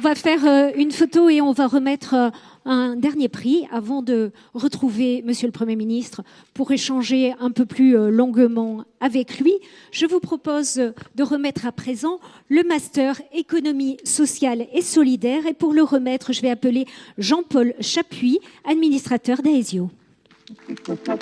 va faire une photo et on va remettre un dernier prix avant de retrouver Monsieur le Premier ministre pour échanger un peu plus longuement avec lui. Je vous propose de remettre à présent le Master Économie sociale et solidaire. Et pour le remettre, je vais appeler Jean-Paul Chapuis, administrateur d'Aesio. Bonsoir.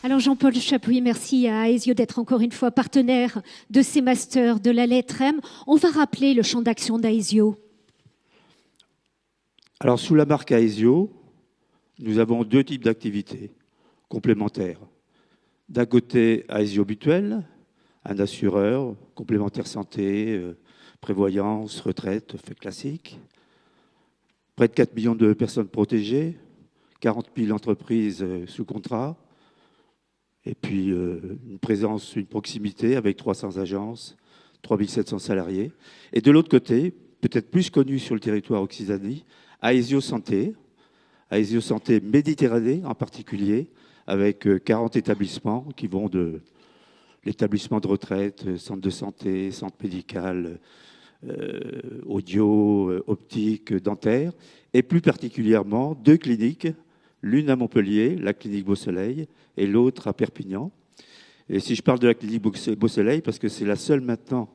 Alors Jean-Paul Chapuis, merci à Aesio d'être encore une fois partenaire de ces masters de la lettre M. On va rappeler le champ d'action d'Aesio. Alors sous la marque Aesio, nous avons deux types d'activités complémentaires. D'un côté, Aesio Mutuelle, un assureur, complémentaire santé, prévoyance, retraite, fait classique. Près de 4 millions de personnes protégées, 40 000 entreprises sous contrat, et puis une présence, une proximité avec 300 agences, 3 700 salariés. Et de l'autre côté, peut-être plus connu sur le territoire Occitanie, Aesio Santé, Aesio Santé Méditerranée en particulier, avec 40 établissements qui vont de l'établissement de retraite, centre de santé, centre médical, audio, optique, dentaire, et plus particulièrement 2 cliniques, l'une à Montpellier, la clinique Beau-Soleil, et l'autre à Perpignan. Et si je parle de la clinique Beau-Soleil, parce que c'est la seule maintenant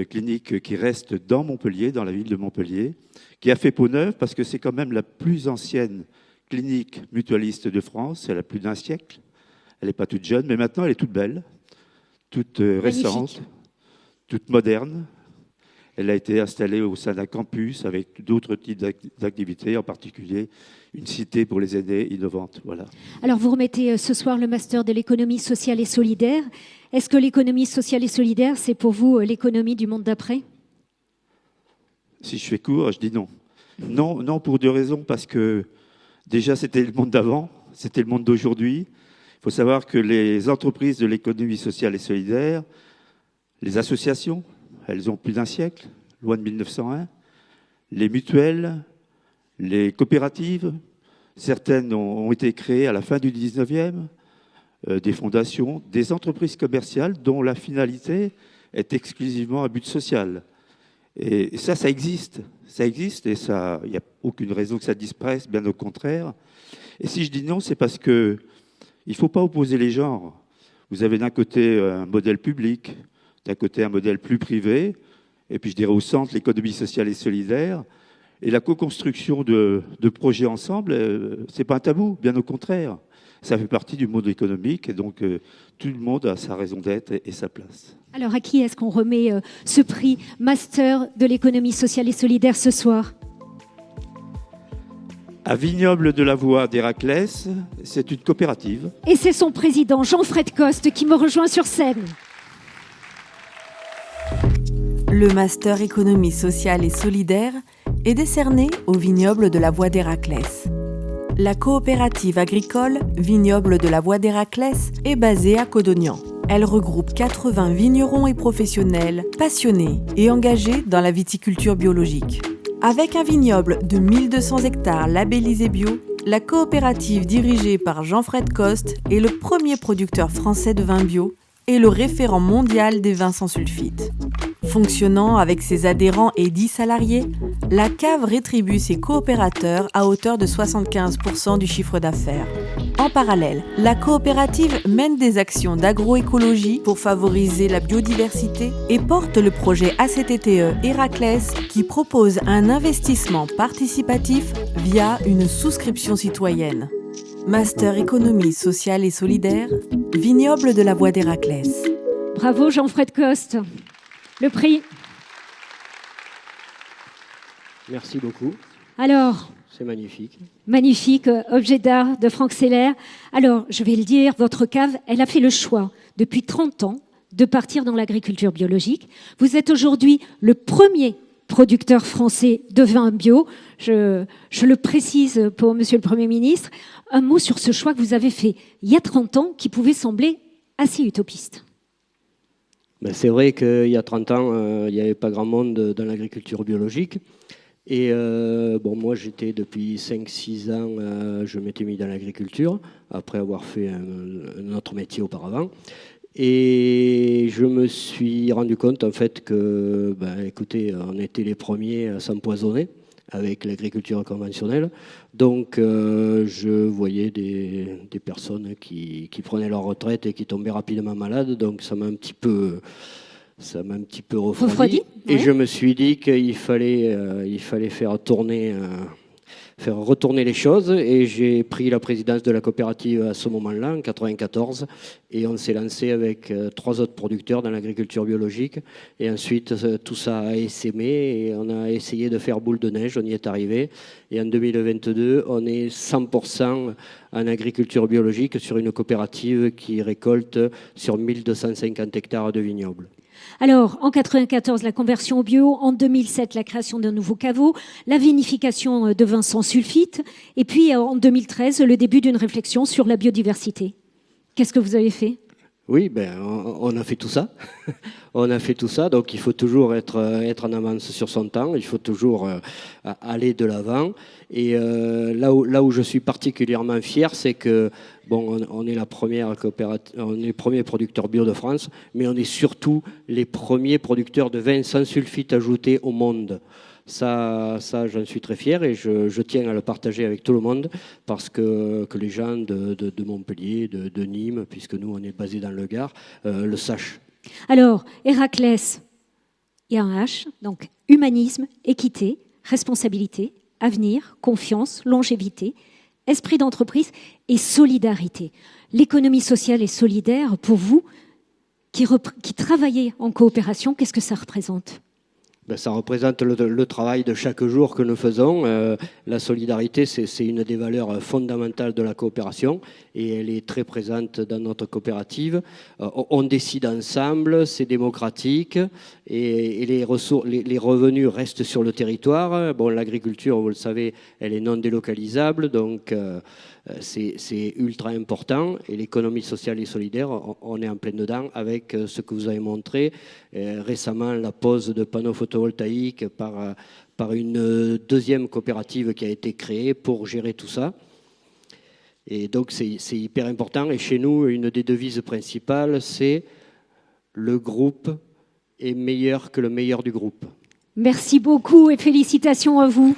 clinique qui reste dans Montpellier, dans la ville de Montpellier, qui a fait peau neuve, parce que c'est quand même la plus ancienne clinique mutualiste de France, elle a plus d'1 siècle, elle n'est pas toute jeune, mais maintenant elle est toute belle, toute récente, toute moderne. Elle a été installée au sein d'un campus avec d'autres types d'activités, en particulier une cité pour les aînés innovante. Voilà. Alors vous remettez ce soir le master de l'économie sociale et solidaire. Est-ce que l'économie sociale et solidaire, c'est pour vous l'économie du monde d'après? Si je fais court, je dis non. Non, pour 2 raisons. Parce que déjà, c'était le monde d'avant, c'était le monde d'aujourd'hui. Il faut savoir que les entreprises de l'économie sociale et solidaire, les associations, elles ont plus d'1 siècle, loi de 1901. Les mutuelles, les coopératives, certaines ont été créées à la fin du 19e, des fondations, des entreprises commerciales dont la finalité est exclusivement à but social. Et ça existe. Ça existe et il n'y a aucune raison que ça disparaisse, bien au contraire. Et si je dis non, c'est parce que il ne faut pas opposer les genres. Vous avez d'un côté un modèle public, d'un côté un modèle plus privé, et puis je dirais au centre l'économie sociale et solidaire. Et la co-construction de projets ensemble, ce n'est pas un tabou, bien au contraire. Ça fait partie du monde économique et donc tout le monde a sa raison d'être et sa place. Alors à qui est-ce qu'on remet ce prix Master de l'économie sociale et solidaire ce soir? À Vignoble de la Voie d'Héraclès, c'est une coopérative. Et c'est son président, Jean-Fred Coste, qui me rejoint sur scène. Le Master Économie sociale et solidaire est décerné au Vignoble de la Voie d'Héraclès. La coopérative agricole Vignoble de la Voie d'Héraclès est basée à Codognan. Elle regroupe 80 vignerons et professionnels passionnés et engagés dans la viticulture biologique. Avec un vignoble de 1200 hectares labellisé bio, la coopérative dirigée par Jean-Fred Coste est le premier producteur français de vin bio et le référent mondial des vins sans sulfite. Fonctionnant avec ses adhérents et 10 salariés, la cave rétribue ses coopérateurs à hauteur de 75% du chiffre d'affaires. En parallèle, la coopérative mène des actions d'agroécologie pour favoriser la biodiversité et porte le projet ACTTE Héraclès qui propose un investissement participatif via une souscription citoyenne. Master Économie sociale et solidaire, Vignoble de la Voie d'Héraclès. Bravo Jean-Fred Coste. Le prix. Merci beaucoup. Alors, c'est magnifique. Magnifique, objet d'art de Franck Seller. Alors, je vais le dire, votre cave, elle a fait le choix depuis 30 ans de partir dans l'agriculture biologique. Vous êtes aujourd'hui le premier producteur français de vin bio. Je le précise pour Monsieur le Premier ministre. Un mot sur ce choix que vous avez fait il y a 30 ans qui pouvait sembler assez utopiste. Ben, c'est vrai qu'il y a 30 ans, il n'y avait pas grand monde dans l'agriculture biologique. Et moi, j'étais depuis 5-6 ans, je m'étais mis dans l'agriculture, après avoir fait un autre métier auparavant. Et je me suis rendu compte, en fait, que, écoutez, on était les premiers à s'empoisonner avec l'agriculture conventionnelle. Donc, je voyais des personnes qui prenaient leur retraite et qui tombaient rapidement malades. Donc, ça m'a un petit peu refroidi. Et je me suis dit qu'il fallait faire retourner les choses. Et j'ai pris la présidence de la coopérative à ce moment-là, en 1994. Et on s'est lancé avec 3 autres producteurs dans l'agriculture biologique. Et ensuite, tout ça a essaimé et on a essayé de faire boule de neige. On y est arrivé. Et en 2022, on est 100% en agriculture biologique sur une coopérative qui récolte sur 1250 hectares de vignobles. Alors, en 1994, la conversion au bio. En 2007, la création d'un nouveau caveau. La vinification de vin sans sulfite. Et puis, en 2013, le début d'une réflexion sur la biodiversité. Qu'est-ce que vous avez fait ? Oui, on a fait tout ça. On a fait tout ça, donc il faut toujours être en avance sur son temps, il faut toujours aller de l'avant. Et là où je suis particulièrement fier, c'est que on est la première coopérative, on est les premiers producteurs bio de France, mais on est surtout les premiers producteurs de vin sans sulfite ajouté au monde. Ça, j'en suis très fier et je tiens à le partager avec tout le monde parce que les gens de Montpellier, de Nîmes, puisque nous on est basé dans le Gard, le sachent. Alors, Héraclès, il y a un H, donc humanisme, équité, responsabilité, avenir, confiance, longévité, esprit d'entreprise et solidarité. L'économie sociale et solidaire, pour vous, qui travaillez en coopération, qu'est-ce que ça représente ? Ça représente le travail de chaque jour que nous faisons. La solidarité, c'est une des valeurs fondamentales de la coopération et elle est très présente dans notre coopérative. On décide ensemble, c'est démocratique et les revenus restent sur le territoire. L'agriculture, vous le savez, elle est non délocalisable, donc c'est ultra important. Et l'économie sociale et solidaire, on est en plein dedans avec ce que vous avez montré récemment, la pose de panneaux photovoltaïques par une deuxième coopérative qui a été créée pour gérer tout ça. Et donc c'est hyper important. Et chez nous, une des devises principales, c'est le groupe est meilleur que le meilleur du groupe. Merci beaucoup et félicitations à vous.